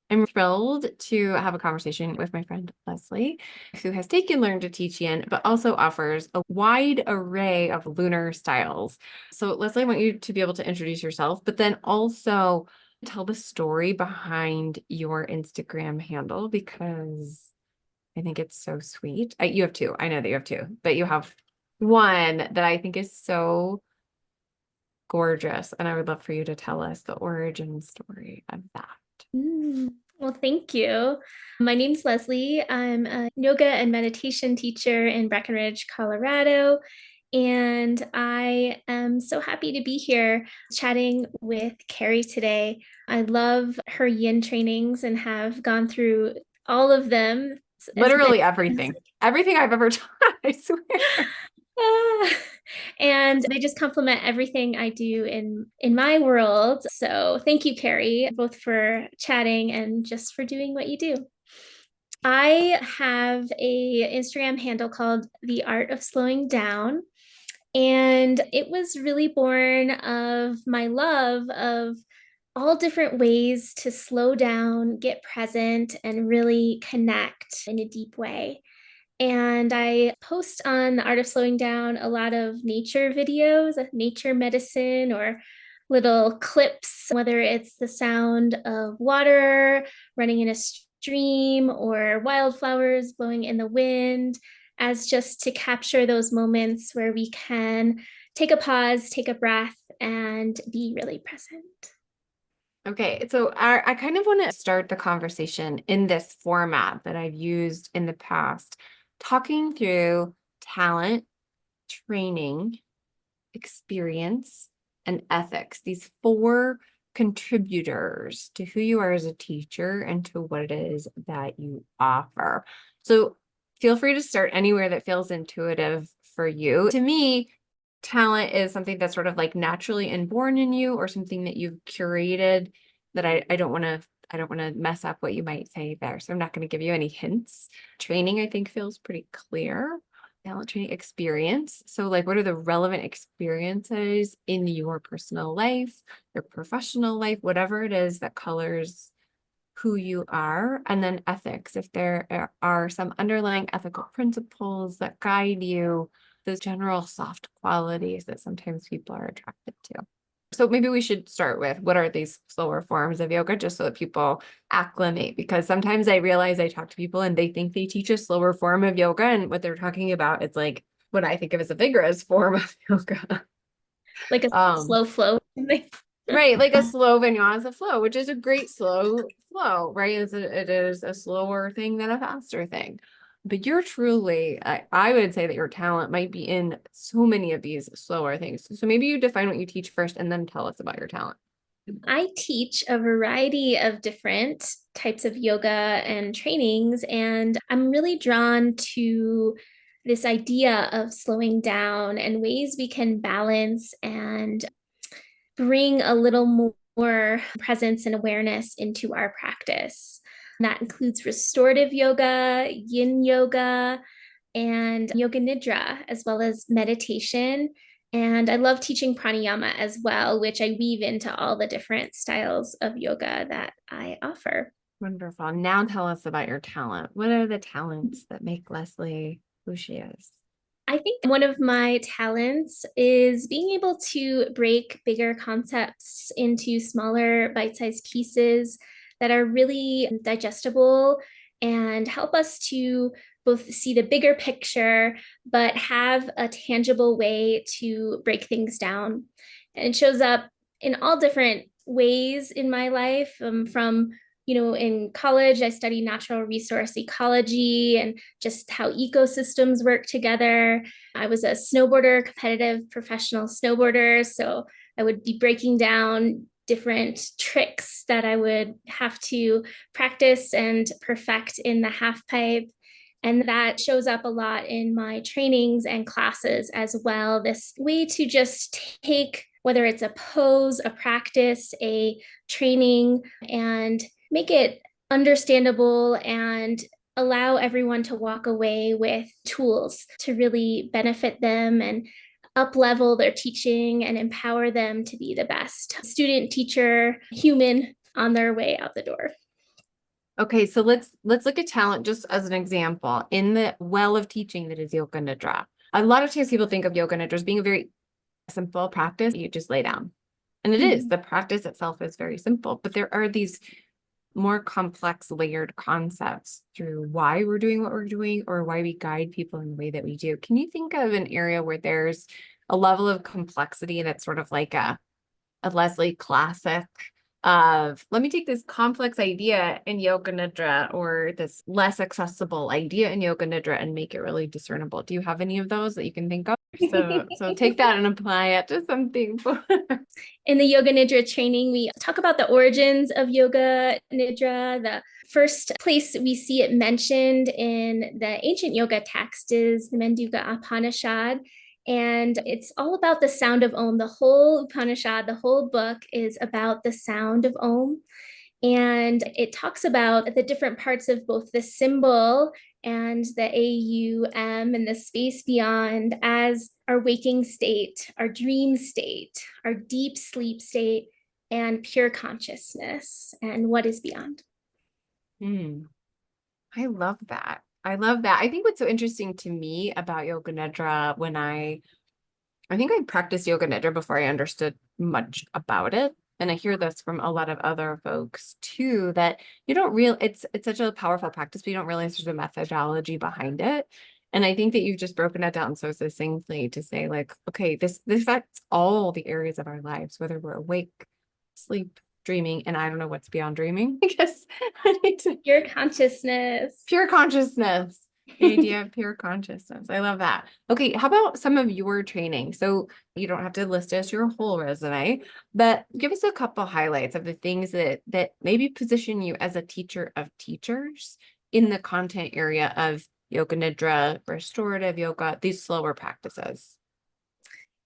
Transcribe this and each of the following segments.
I'm thrilled to have a conversation with my friend Leslie, who has learned to teach Yin, but also offers a wide array of lunar styles. So, Leslie, I want you to be able to introduce yourself, but then also tell the story behind your Instagram handle because I think it's so sweet. You have two. I know that you have two, but you have one that I think is so gorgeous. And I would love for you to tell us the origin story of that. Well, thank you. My name's Leslie. I'm a yoga and meditation teacher in Breckenridge, Colorado. And I am so happy to be here chatting with Carrie today. I love her yin trainings and have gone through all of them as Literally many. everything. Everything I've ever taught, I swear. Ah, and they just complement everything I do in my world. So thank you, Carrie, both for chatting and just for doing what you do. I have a Instagram handle called The Art of Slowing Down, and it was really born of my love of all different ways to slow down, get present, and really connect in a deep way. And I post on the Art of Slowing Down a lot of nature videos, nature medicine, or little clips, whether it's the sound of water running in a stream or wildflowers blowing in the wind, as just to capture those moments where we can take a pause, take a breath, and be really present. Okay, so I kind of want to start the conversation in this format that I've used in the past, talking through talent, training, experience, and ethics, these four contributors to who you are as a teacher and to what it is that you offer. So feel free to start anywhere that feels intuitive for you. To me, talent is something that's sort of like naturally inborn in you or something that you've curated that I don't want to mess up what you might say there. So I'm not going to give you any hints. Training, I think, feels pretty clear. Talent training experience. So like what are the relevant experiences in your personal life, your professional life, whatever it is that colors who you are. And then ethics, if there are some underlying ethical principles that guide you, those general soft qualities that sometimes people are attracted to. So maybe we should start with what are these slower forms of yoga, just so that people acclimate, because sometimes I realize I talk to people and they think they teach a slower form of yoga, and what they're talking about is like what I think of as a vigorous form of yoga. Like a Um, slow flow. right, like a slow vinyasa flow, which is a great slow flow, right? It is a slower thing than a faster thing. But you're truly, I would say that your talent might be in so many of these slower things. So maybe you define what you teach first and then tell us about your talent. I teach a variety of different types of yoga and trainings, and I'm really drawn to this idea of slowing down and ways we can balance and bring a little more presence and awareness into our practice. That includes restorative yoga, yin yoga, and yoga nidra, as well as meditation. And I love teaching pranayama as well, which I weave into all the different styles of yoga that I offer. Wonderful. Now tell us about your talent. What are the talents that make Leslie who she is? I think one of my talents is being able to break bigger concepts into smaller bite sized pieces that are really digestible and help us to both see the bigger picture, but have a tangible way to break things down. And it shows up in all different ways in my life, from in college, I studied natural resource ecology and just how ecosystems work together. I was a snowboarder, competitive professional snowboarder. So I would be breaking down different tricks that I would have to practice and perfect in the half pipe. And that shows up a lot in my trainings and classes as well. This way to just take, whether it's a pose, a practice, a training, and make it understandable and allow everyone to walk away with tools to really benefit them and up level their teaching and empower them to be the best student, teacher, human on their way out the door. Okay, so let's look at talent just as an example in the well of teaching that is yoga nidra. A lot of times people think of yoga nidra as being a very simple practice. You just lay down. And it is. Mhm. The practice itself is very simple, but there are these more complex layered concepts through why we're doing what we're doing or why we guide people in the way that we do. Can you think of an area where there's a level of complexity that's sort of like a Leslie classic of let me take this complex idea in yoga nidra or this less accessible idea in yoga nidra and make it really discernible? Do you have any of those that you can think of? So take that and apply it to something. In the Yoga Nidra training, we talk about the origins of Yoga Nidra. The first place we see it mentioned in the ancient yoga text is the Menduga Upanishad. And it's all about the sound of Om. The whole Upanishad, the whole book is about the sound of Om. And it talks about the different parts of both the symbol and the AUM and the space beyond as our waking state, our dream state, our deep sleep state, and pure consciousness and what is beyond. Hmm. I love that. I love that. I think what's so interesting to me about yoga nidra when I think I practiced yoga nidra before I understood much about it. And I hear this from a lot of other folks too, that you don't real it's such a powerful practice, but you don't realize there's a methodology behind it. And I think that you've just broken it down so succinctly to say, like, okay, this affects all the areas of our lives, whether we're awake, sleep, dreaming, and I don't know what's beyond dreaming. I guess I need to Pure consciousness. pure consciousness. The idea of pure consciousness. I love that. Okay, how about some of your training? So you don't have to list us your whole resume, but give us a couple highlights of the things that maybe position you as a teacher of teachers in the content area of yoga nidra, restorative yoga, these slower practices.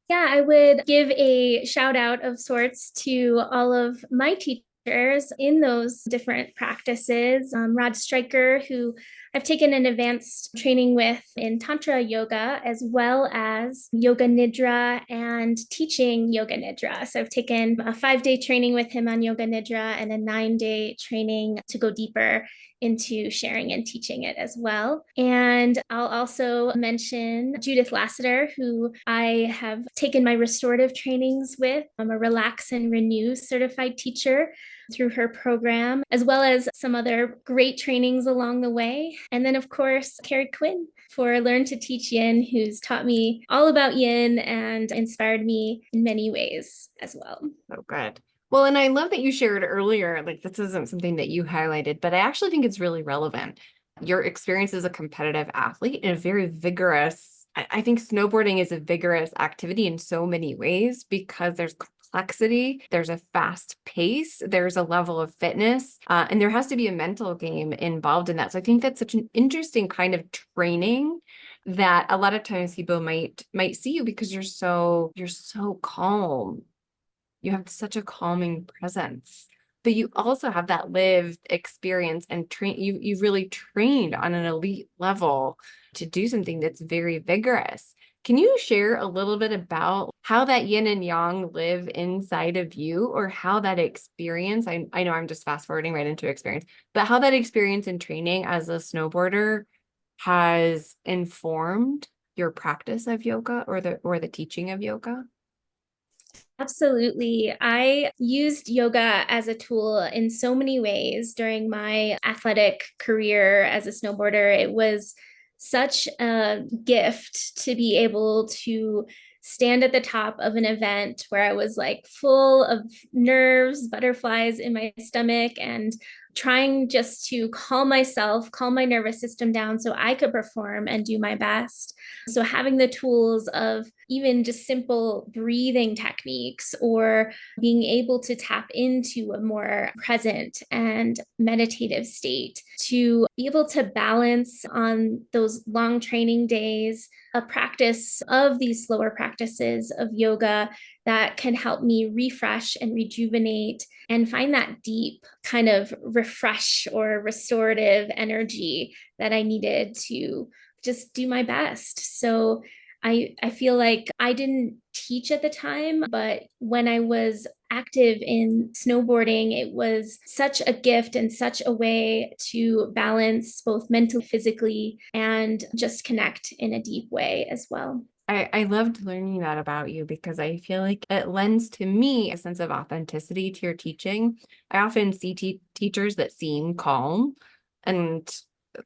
Yeah, I would give a shout out of sorts to all of my teachers in those different practices. Rod Stryker, who I've taken an advanced training with in Tantra yoga, as well as yoga nidra and teaching yoga nidra. So I've taken a 5 day training with him on yoga nidra and a 9 day training to go deeper into sharing and teaching it as well. And I'll also mention Judith Lassiter, who I have taken my restorative trainings with. I'm a Relax and Renew certified teacher through her program, as well as some other great trainings along the way. And then, of course, Carrie Quinn for Learn to Teach Yin, who's taught me all about Yin and inspired me in many ways as well. So good. Well, and I love that you shared earlier, like this isn't something that you highlighted, but I actually think it's really relevant. Your experience as a competitive athlete in a very vigorous, I think snowboarding is a vigorous activity in so many ways because there's complexity, there's a fast pace, there's a level of fitness, and there has to be a mental game involved in that. So I think that's such an interesting kind of training that a lot of times people might see you because you're so calm, you have such a calming presence, but you also have that lived experience and you've really trained on an elite level to do something that's very vigorous. Can you share a little bit about how that yin and yang live inside of you, or how that experience, I know I'm just fast forwarding right into experience, but how that experience in training as a snowboarder has informed your practice of yoga or the teaching of yoga? Absolutely. I used yoga as a tool in so many ways during my athletic career as a snowboarder. It was such a gift to be able to stand at the top of an event where I was like full of nerves, butterflies in my stomach, and trying just to calm myself, calm my nervous system down so I could perform and do my best. So, having the tools of even just simple breathing techniques or being able to tap into a more present and meditative state to be able to balance on those long training days a practice of these slower practices of yoga that can help me refresh and rejuvenate and find that deep kind of refresh or restorative energy that I needed to just do my best. So I feel like I didn't teach at the time, but when I was active in snowboarding, it was such a gift and such a way to balance both mentally, physically, and just connect in a deep way as well. I loved learning that about you because I feel like it lends to me a sense of authenticity to your teaching. I often see teachers that seem calm and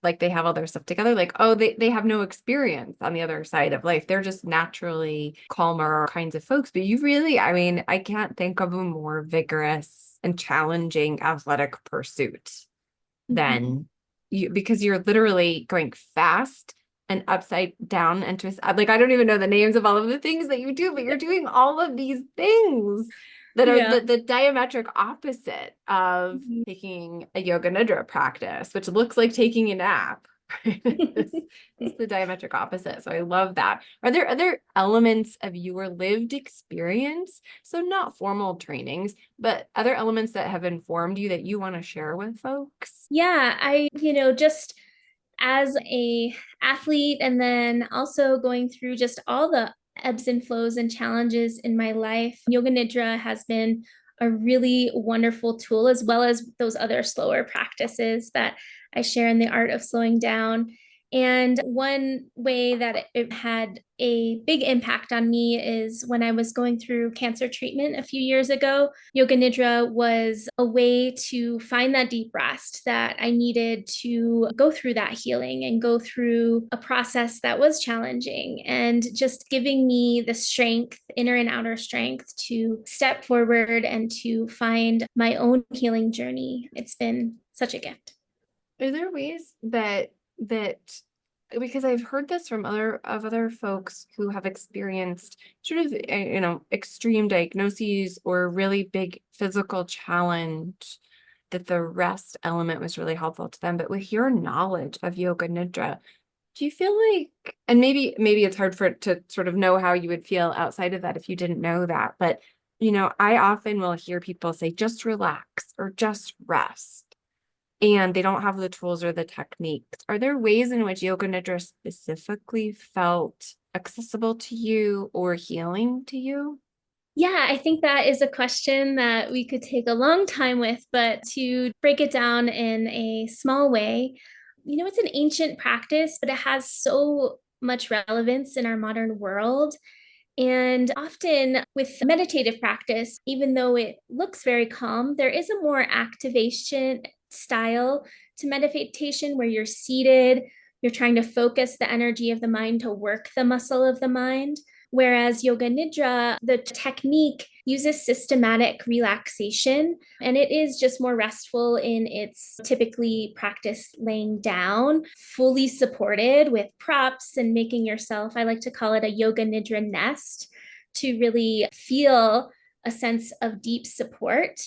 like they have all their stuff together, like, oh, they have no experience on the other side of life. They're just naturally calmer kinds of folks. But you really, I mean, I can't think of a more vigorous and challenging athletic pursuit Mhm. than you, because you're literally going fast and upside down and twist. Like, I don't even know the names of all of the things that you do, but you're doing all of these things that are Yeah. the diametric opposite of Mhm. taking a yoga nidra practice, which looks like taking a nap. This is the diametric opposite. So I love that. Are there other elements of your lived experience? So not formal trainings, but other elements that have informed you that you want to share with folks? Yeah, just as a athlete and then also going through just all the ebbs and flows and challenges in my life, yoga nidra has been a really wonderful tool, as well as those other slower practices that I share in the art of slowing down. And one way that it had a big impact on me is when I was going through cancer treatment a few years ago. Yoga Nidra was a way to find that deep rest that I needed to go through that healing and go through a process that was challenging, and just giving me the strength, inner and outer strength, to step forward and to find my own healing journey. It's been such a gift. Are there ways that because I've heard this from other folks who have experienced sort of extreme diagnoses or really big physical challenge, that the rest element was really helpful to them. But with your knowledge of yoga nidra, do you feel like, and maybe it's hard for it to sort of know how you would feel outside of that if you didn't know that, but I often will hear people say just relax or just rest, and they don't have the tools or the techniques. Are there ways in which yoga nidra specifically felt accessible to you or healing to you? Yeah, I think that is a question that we could take a long time with, but to break it down in a small way, it's an ancient practice, but it has so much relevance in our modern world. And often with meditative practice, even though it looks very calm, there is a more activation style to meditation where you're seated, you're trying to focus the energy of the mind to work the muscle of the mind. Whereas Yoga Nidra, the technique uses systematic relaxation, and it is just more restful in its typically practice laying down, fully supported with props and making yourself, I like to call it a Yoga Nidra nest, to really feel a sense of deep support.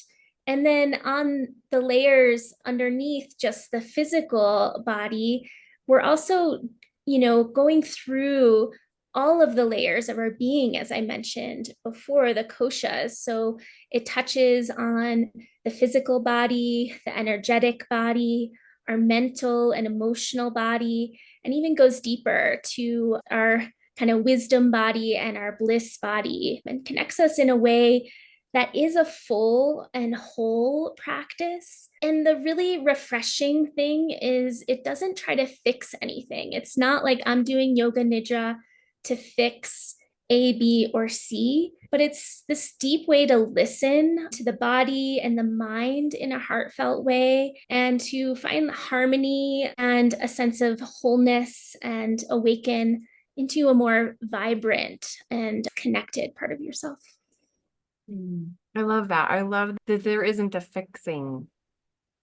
And then on the layers underneath just the physical body, we're also, going through all of the layers of our being, as I mentioned before, the koshas. So it touches on the physical body, the energetic body, our mental and emotional body, and even goes deeper to our kind of wisdom body and our bliss body, and connects us in a way that is a full and whole practice. And the really refreshing thing is it doesn't try to fix anything. It's not like I'm doing yoga nidra to fix A, B, or C, but it's this deep way to listen to the body and the mind in a heartfelt way, and to find harmony and a sense of wholeness and awaken into a more vibrant and connected part of yourself. I love that. I love that there isn't a fixing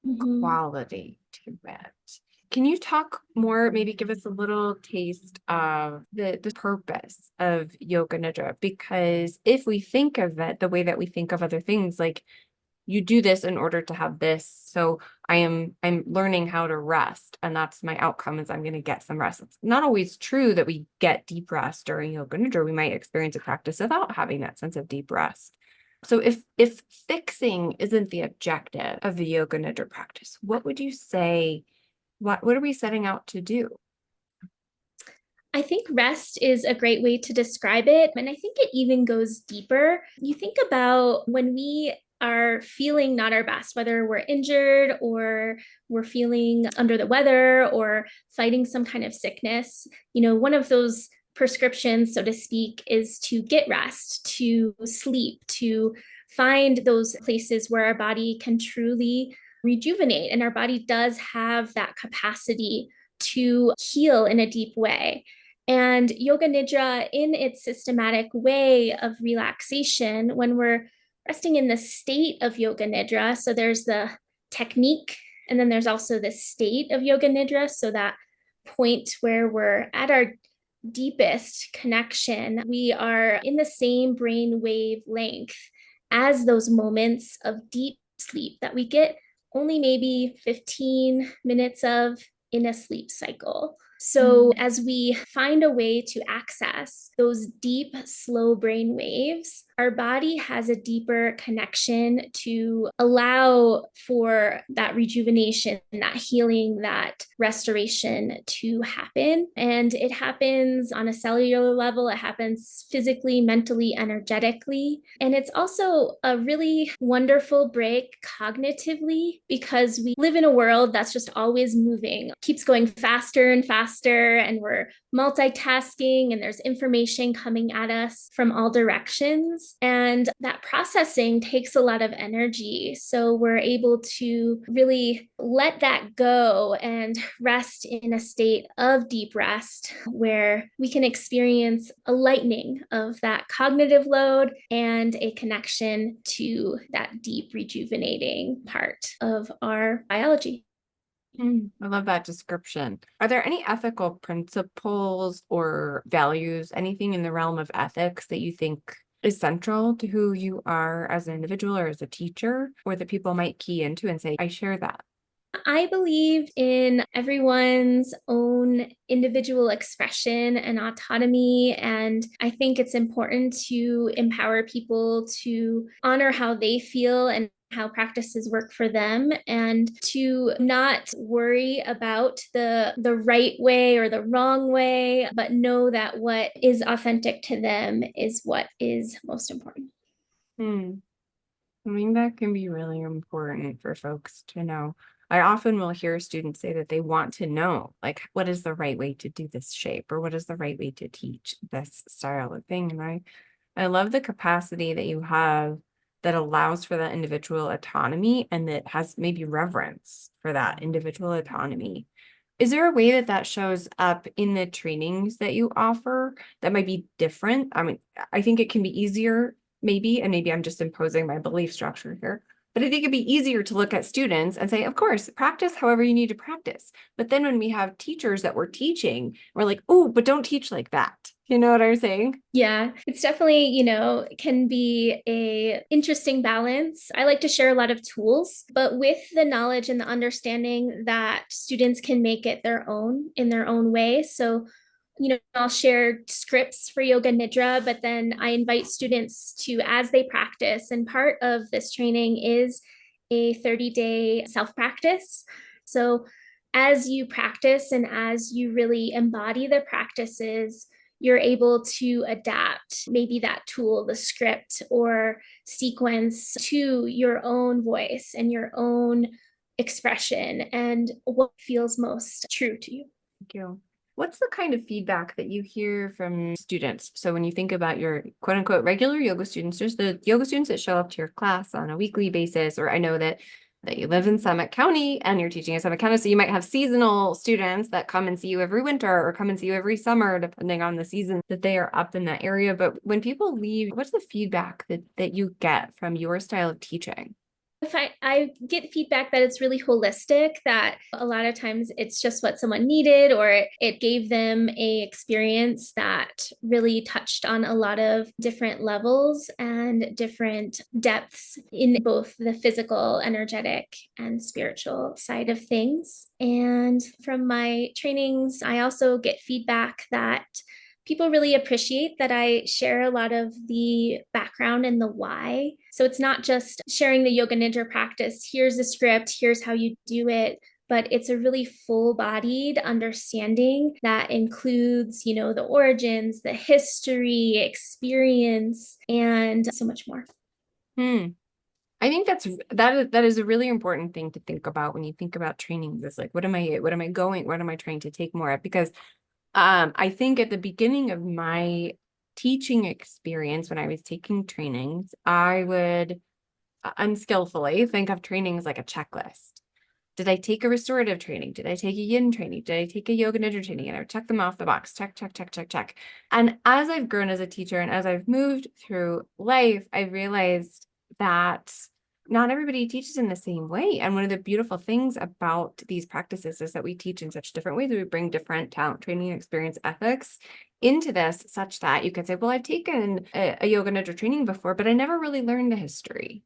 Mhm. quality to it. Can you talk more, maybe give us a little taste of the purpose of yoga nidra? Because if we think of it the way that we think of other things, like you do this in order to have this. So I'm learning how to rest, and that's my outcome, is I'm going to get some rest. It's not always true that we get deep rest during yoga nidra. We might experience a practice without having that sense of deep rest. So if fixing isn't the objective of the yoga nidra practice, what would you say? What are we setting out to do? I think rest is a great way to describe it. And I think it even goes deeper. You think about when we are feeling not our best, whether we're injured or we're feeling under the weather or fighting some kind of sickness, one of those prescriptions, so to speak, is to get rest, to sleep, to find those places where our body can truly rejuvenate. And our body does have that capacity to heal in a deep way. And Yoga Nidra, in its systematic way of relaxation, when we're resting in the state of Yoga Nidra, so there's the technique, and then there's also the state of Yoga Nidra, so that point where we're at our deepest connection, we are in the same brain wave length as those moments of deep sleep that we get only maybe 15 minutes of in a sleep cycle. So, Mm. as we find a way to access those deep, slow brain waves, our body has a deeper connection to allow for that rejuvenation, that healing, that restoration to happen. And it happens on a cellular level, it happens physically, mentally, energetically. And it's also a really wonderful break cognitively because we live in a world that's just always moving, keeps going faster and faster, and we're multitasking, and there's information coming at us from all directions. And that processing takes a lot of energy. So we're able to really let that go and rest in a state of deep rest where we can experience a lightening of that cognitive load and a connection to that deep rejuvenating part of our biology. I love that description. Are there any ethical principles or values, anything in the realm of ethics that you think is central to who you are as an individual or as a teacher, or that people might key into and say, I share that? I believe in everyone's own individual expression and autonomy. And I think it's important to empower people to honor how they feel and how practices work for them, and to not worry about the right way or the wrong way, but know that what is authentic to them is what is most important. Hmm. I mean, that can be really important for folks to know. I often will hear students say that they want to know, like, what is the right way to do this shape, or what is the right way to teach this style of thing. And I love the capacity that you have that allows for that individual autonomy and that has maybe reverence for that individual autonomy. Is there a way that that shows up in the trainings that you offer that might be different? I mean, I think it can be easier, maybe, and maybe I'm just imposing my belief structure here, but I think it'd be easier to look at students and say, of course, practice however you need to practice. But then when we have teachers that we're teaching, we're like, oh, but don't teach like that. You know what I'm saying? Yeah, it's definitely, can be a interesting balance. I like to share a lot of tools, but with the knowledge and the understanding that students can make it their own in their own way. So, I'll share scripts for Yoga Nidra, but then I invite students to, as they practice, and part of this training is a 30-day self-practice. So, as you practice and as you really embody the practices, you're able to adapt maybe that tool, the script or sequence to your own voice and your own expression and what feels most true to you. Thank you. What's the kind of feedback that you hear from students? So when you think about your quote unquote regular yoga students, just the yoga students that show up to your class on a weekly basis, or I know that you live in Summit County and you're teaching in Summit County, so you might have seasonal students that come and see you every winter or come and see you every summer, depending on the season that they are up in that area. But when people leave, what's the feedback that you get from your style of teaching? If I get feedback that it's really holistic, that a lot of times it's just what someone needed, or it gave them a experience that really touched on a lot of different levels and different depths in both the physical, energetic, and spiritual side of things. And from my trainings, I also get feedback that people really appreciate that I share a lot of the background and the why. So it's not just sharing the Yoga Nidra practice. Here's the script, here's how you do it. but it's a really full-bodied understanding that includes, the origins, the history, experience, and so much more. Hmm. I think that is a really important thing to think about when you think about trainings. Is like, what am I trying to take more of? Because I think at the beginning of my teaching experience, when I was taking trainings, I would unskillfully think of trainings like a checklist. Did I take a restorative training? Did I take a yin training? Did I take a yoga nidra training? And I would check them off the box. Check, check, check, check, check. And as I've grown as a teacher and as I've moved through life, I realized that not everybody teaches in the same way. And one of the beautiful things about these practices is that we teach in such different ways. We bring different talent, training, experience, ethics into this, such that you can say, well, I've taken a yoga nidra training before, but I never really learned the history,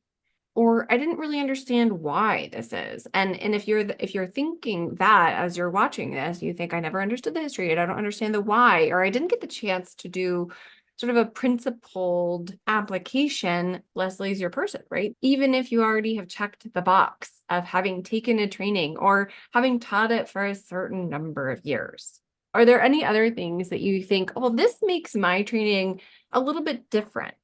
or I didn't really understand why this is. And if you're thinking that as you're watching this, you think, I never understood the history and I don't understand the why, or I didn't get the chance to do sort of a principled application, Leslie's your person, right? Even if you already have checked the box of having taken a training or having taught it for a certain number of years. Are there any other things that you think, well, this makes my training a little bit different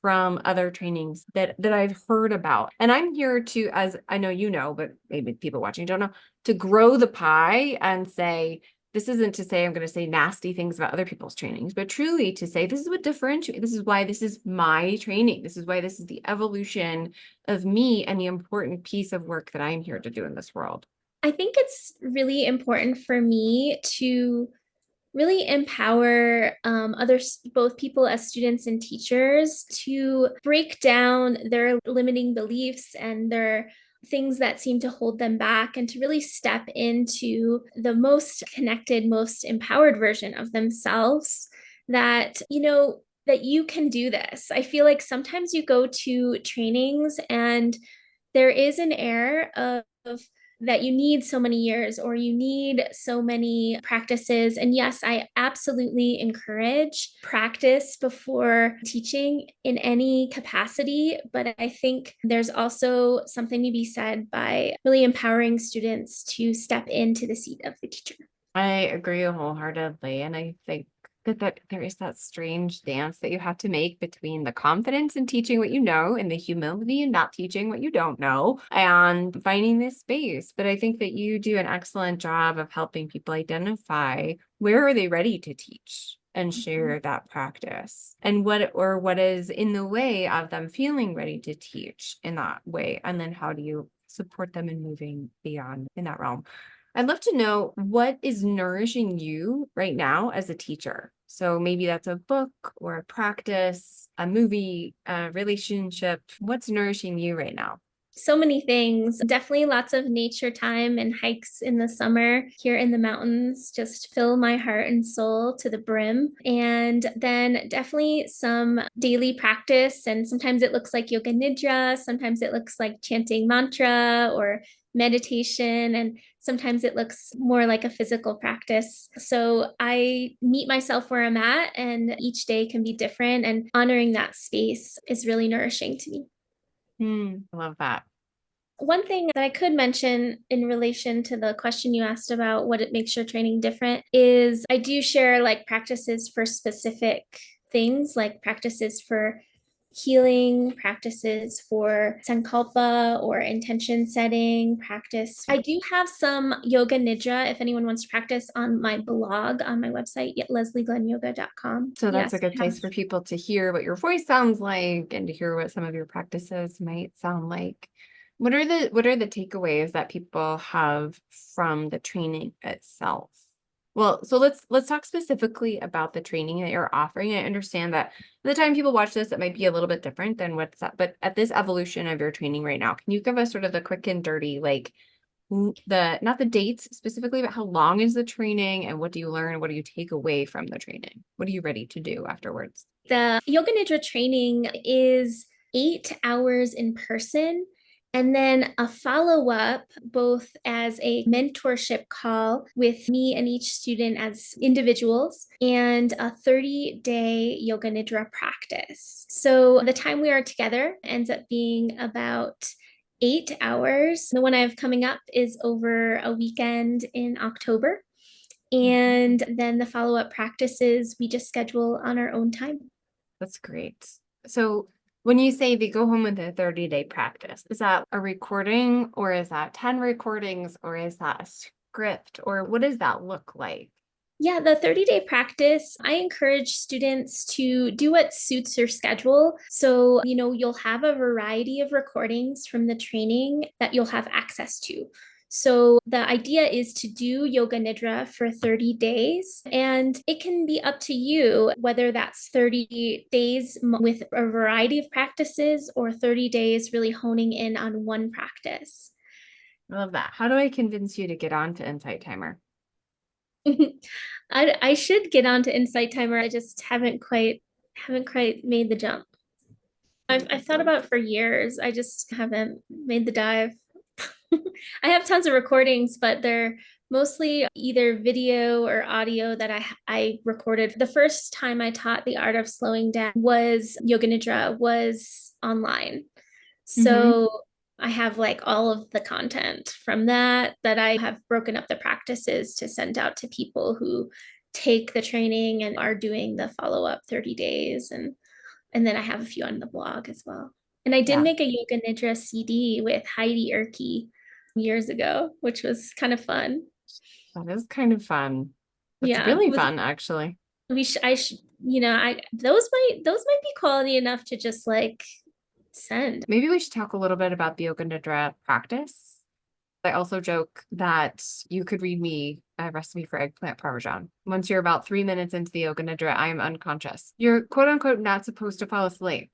from other trainings that I've heard about? And I'm here to, as I know you know, but maybe people watching don't know, to grow the pie and say, this isn't to say I'm going to say nasty things about other people's trainings, but truly to say, this is what differentiates, this is why this is my training. This is why this is the evolution of me and the important piece of work that I'm here to do in this world. I think it's really important for me to really empower others, both people as students and teachers, to break down their limiting beliefs and their things that seem to hold them back, and to really step into the most connected, most empowered version of themselves. That you can do this. I feel like sometimes you go to trainings and there is an air of that you need so many years or you need so many practices. And yes, I absolutely encourage practice before teaching in any capacity. But I think there's also something to be said by really empowering students to step into the seat of the teacher. I agree wholeheartedly. And I think that there is that strange dance that you have to make between the confidence in teaching what you know and the humility in not teaching what you don't know and finding this space. But I think that you do an excellent job of helping people identify where are they ready to teach and share that practice, and what is in the way of them feeling ready to teach in that way. And then how do you support them in moving beyond in that realm? I'd love to know what is nourishing you right now as a teacher. So maybe that's a book or a practice, a movie, a relationship. What's nourishing you right now? So many things. Definitely lots of nature time and hikes in the summer here in the mountains just fill my heart and soul to the brim. And then definitely some daily practice. And sometimes it looks like yoga nidra, sometimes it looks like chanting mantra or meditation, and sometimes it looks more like a physical practice. So I meet myself where I'm at, and each day can be different, and honoring that space is really nourishing to me. I love that. One thing that I could mention in relation to the question you asked about what it makes your training different is I do share like practices for specific things, like practices for healing, practices for sankalpa or intention setting practice. I do have some yoga nidra if anyone wants to practice on my blog on my website, leslieglenyoga.com. So that's a Yes, good I have. place for people to hear what your voice sounds like and to hear what some of your practices might sound like. What are the takeaways that people have from the training itself? Well, so let's talk specifically about the training that you're offering. I understand that by the time people watch this, it might be a little bit different than what's that, but at this evolution of your training right now, can you give us sort of the quick and dirty, like the not the dates specifically, but how long is the training and what do you learn? What do you take away from the training? What are you ready to do afterwards? The yoga nidra training is 8 hours in person, and then a follow up, both as a mentorship call with me and each student as individuals, and a 30-day yoga nidra practice. So the time we are together ends up being about 8 hours. The one I have coming up is over a weekend in October. And then the follow-up practices we just schedule on our own time. That's great. So when you say they go home with a 30-day practice, is that a recording or is that 10 recordings or is that a script or what does that look like? Yeah, the 30-day practice, I encourage students to do what suits your schedule. So, you'll have a variety of recordings from the training that you'll have access to. So, the idea is to do yoga nidra for 30 days, and it can be up to you whether that's 30 days with a variety of practices or 30 days really honing in on one practice. I love that. How do I convince you to get on to Insight Timer? I should get on to Insight Timer. I just haven't quite made the jump. I've thought about it for years. I just haven't made the dive. I have tons of recordings, but they're mostly either video or audio that I recorded. The first time I taught the art of slowing down was yoga nidra was online. Mm-hmm. So I have like all of the content from that I have broken up the practices to send out to people who take the training and are doing the follow-up 30 days, and then I have a few on the blog as well. And I did Yeah, make a yoga nidra CD with Heidi Erke years ago, which was kind of fun. that is kind of fun. That's Yeah, really fun, actually. I should, I those might be quality enough to just like send. Maybe we should talk a little bit about the Yoga Nidra practice. I also joke that you could read me a recipe for eggplant parmesan. Once you're about 3 minutes into the Yoga Nidra, I am unconscious. You're quote unquote not supposed to fall asleep.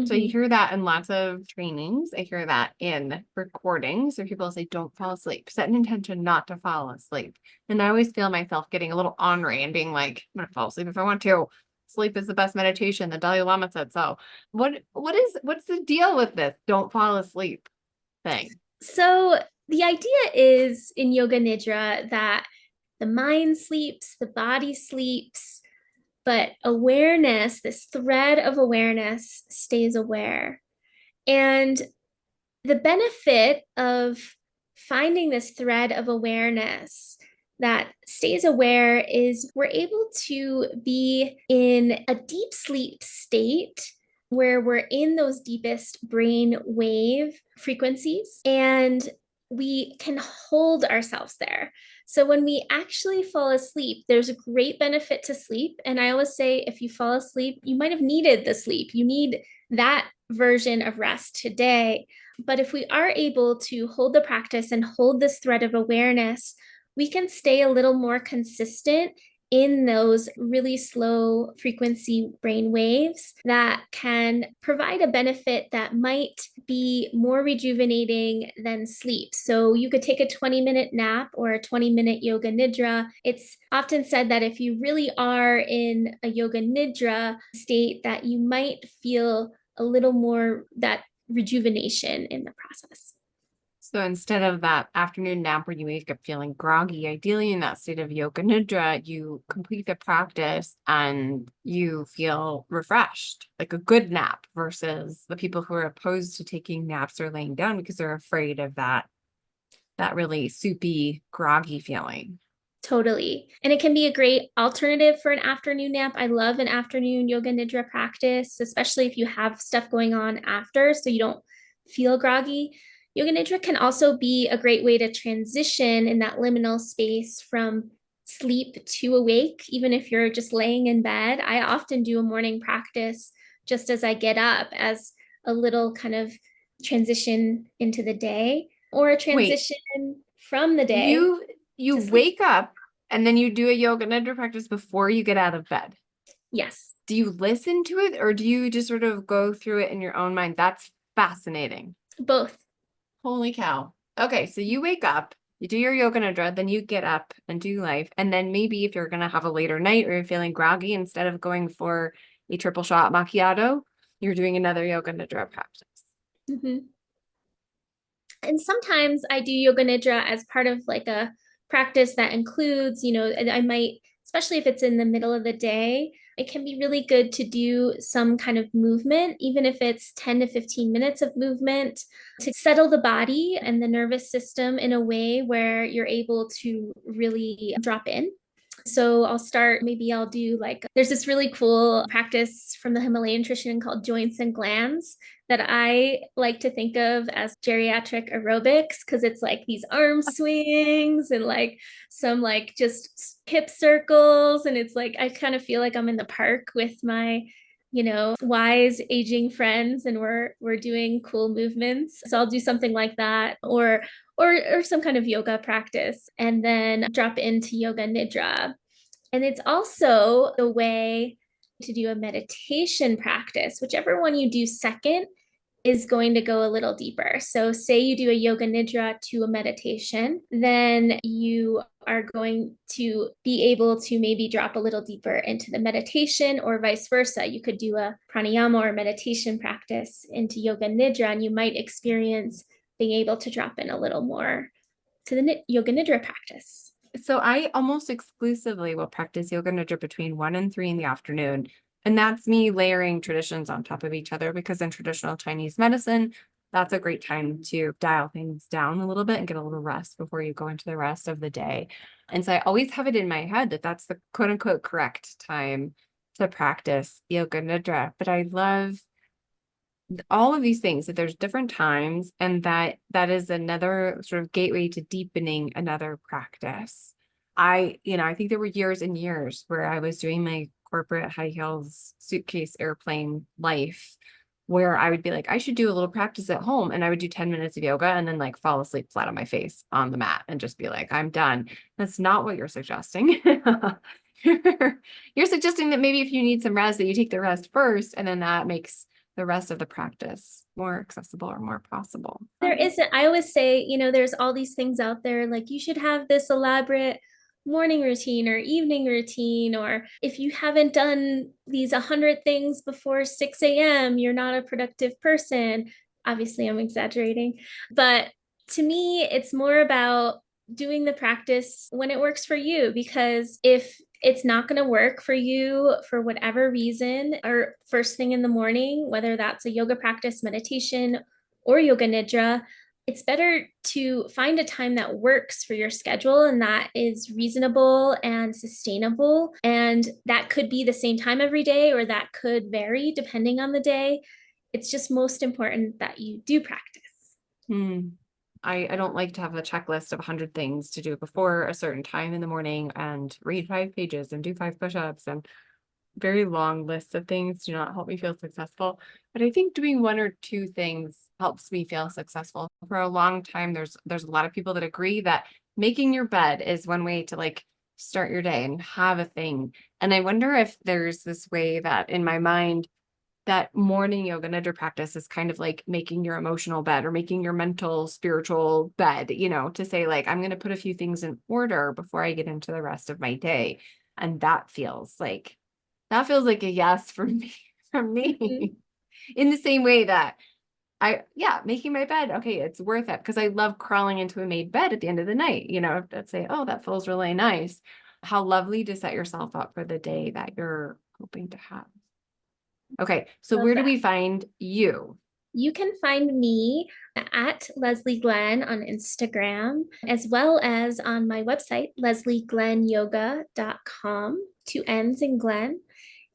So you Mhm. hear that in lots of trainings. I hear that in recordings where people say, don't fall asleep. Set an intention not to fall asleep. And I always feel myself getting a little ornery and being like, I'm gonna fall asleep if I want to. Sleep is the best meditation. The Dalai Lama said so. What's the deal with this? Don't fall asleep thing. So the idea is in yoga nidra that the mind sleeps, the body sleeps, but awareness, this thread of awareness stays aware. And the benefit of finding this thread of awareness that stays aware is we're able to be in a deep sleep state where we're in those deepest brain wave frequencies and we can hold ourselves there. So when we actually fall asleep, there's a great benefit to sleep. And I always say, if you fall asleep, you might have needed the sleep. You need that version of rest today. But if we are able to hold the practice and hold this thread of awareness, we can stay a little more consistent in those really slow frequency brain waves that can provide a benefit that might be more rejuvenating than sleep. So you could take a 20-minute nap or a 20-minute yoga nidra. It's often said that if you really are in a yoga nidra state, that you might feel a little more that rejuvenation in the process. So instead of that afternoon nap where you wake up feeling groggy, ideally in that state of yoga nidra, you complete the practice and you feel refreshed, like a good nap versus the people who are opposed to taking naps or laying down because they're afraid of that really soupy, groggy feeling. Totally. And it can be a great alternative for an afternoon nap. I love an afternoon yoga nidra practice, especially if you have stuff going on after so you don't feel groggy. Yoga nidra can also be a great way to transition in that liminal space from sleep to awake, even if you're just laying in bed. I often do a morning practice just as I get up as a little kind of transition into the day or a Wait, transition from the day you to sleep. wake up and then you do a yoga nidra practice before you get out of bed. Yes, Do you listen to it or do you just sort of go through it in your own mind? That's fascinating. both. Holy cow. Okay, so you wake up, you do your yoga nidra, then you get up and do life. And then maybe if you're going to have a later night or you're feeling groggy, instead of going for a triple shot macchiato, you're doing another yoga nidra practice. Mhm. And sometimes I do yoga nidra as part of like a practice that includes, I might especially if it's in the middle of the day, it can be really good to do some kind of movement, even if it's 10 to 15 minutes of movement to settle the body and the nervous system in a way where you're able to really drop in. So I'll start, maybe I'll do like, there's this really cool practice from the Himalayan tradition called joints and glands that I like to think of as geriatric aerobics because it's like these arm swings and like some like just hip circles. And it's like, I kind of feel like I'm in the park with my wise aging friends and we're doing cool movements. So I'll do something like that or some kind of yoga practice and then drop into yoga nidra. And it's also a way to do a meditation practice, whichever one you do second is going to go a little deeper. So, say you do a yoga nidra to a meditation, then you are going to be able to maybe drop a little deeper into the meditation, or vice versa. You could do a pranayama or meditation practice into yoga nidra, and you might experience being able to drop in a little more to the yoga nidra practice. So I almost exclusively will practice yoga nidra between 1 and 3 in the afternoon. And that's me layering traditions on top of each other because in traditional Chinese medicine, that's a great time to dial things down a little bit and get a little rest before you go into the rest of the day. And so I always have it in my head that that's the quote unquote correct time to practice yoga nidra. But I love all of these things, that there's different times and that is another sort of gateway to deepening another practice. I think there were years and years where I was doing my corporate high heels suitcase airplane life where I would be like, I should do a little practice at home. And I would do 10 minutes of yoga and then like fall asleep flat on my face on the mat and just be like, I'm done. That's not what you're suggesting. You're suggesting that maybe if you need some rest, that you take the rest first, and then that makes the rest of the practice more accessible or more possible. There isn't, I always say, there's all these things out there, like you should have this elaborate morning routine or evening routine, or if you haven't done these 100 things before 6 a.m., you're not a productive person. Obviously, I'm exaggerating, but to me, it's more about doing the practice when it works for you, because if it's not going to work for you for whatever reason, or first thing in the morning, whether that's a yoga practice, meditation, or yoga nidra, it's better to find a time that works for your schedule and that is reasonable and sustainable. And that could be the same time every day, or that could vary depending on the day. It's just most important that you do practice. Hmm. I don't like to have a checklist of 100 things to do before a certain time in the morning and read 5 pages and do 5 push-ups, and very long lists of things do not help me feel successful. But I think doing 1 or 2 things helps me feel successful. For a long time, there's a lot of people that agree that making your bed is one way to like start your day and have a thing. And I wonder if there's this way that in my mind that morning yoga nidra practice is kind of like making your emotional bed or making your mental, spiritual bed, to say like, I'm going to put a few things in order before I get into the rest of my day. And that feels like a yes for me, from Mhm. me. In the same way that making my bed, okay, it's worth it because I love crawling into a made bed at the end of the night. That say, oh, that feels really nice. How lovely to set yourself up for the day that you're hoping to have. Okay, so Love where do that. we find you? You can find me at Leslie Glenn on Instagram, as well as on my website, leslieglennyoga.com, 2 N's in Glenn.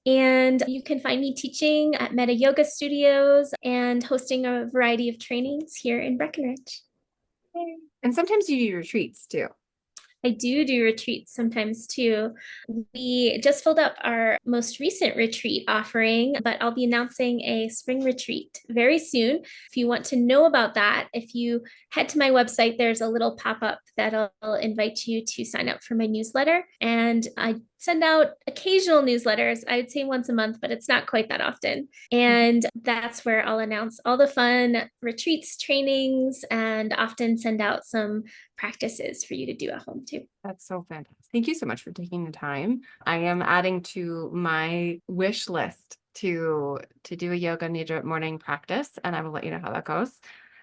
And you can find me teaching at Meta Yoga Studios and hosting a variety of trainings here in Breckenridge. And sometimes you do retreats too. I do retreats sometimes too. We just filled up our most recent retreat offering, but I'll be announcing a spring retreat very soon. If you want to know about that, if you head to my website, there's a little pop-up that'll invite you to sign up for my newsletter. And I send out occasional newsletters. I'd say once a month, but it's not quite that often. And that's where I'll announce all the fun retreats, trainings, and often send out some practices for you to do at home too. That's so fantastic. Thank you so much for taking the time. I am adding to my wish list to do a yoga nidra morning practice, and I will let you know how that goes.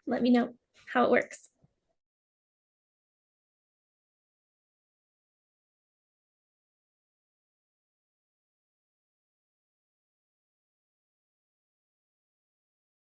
Let me know how it works.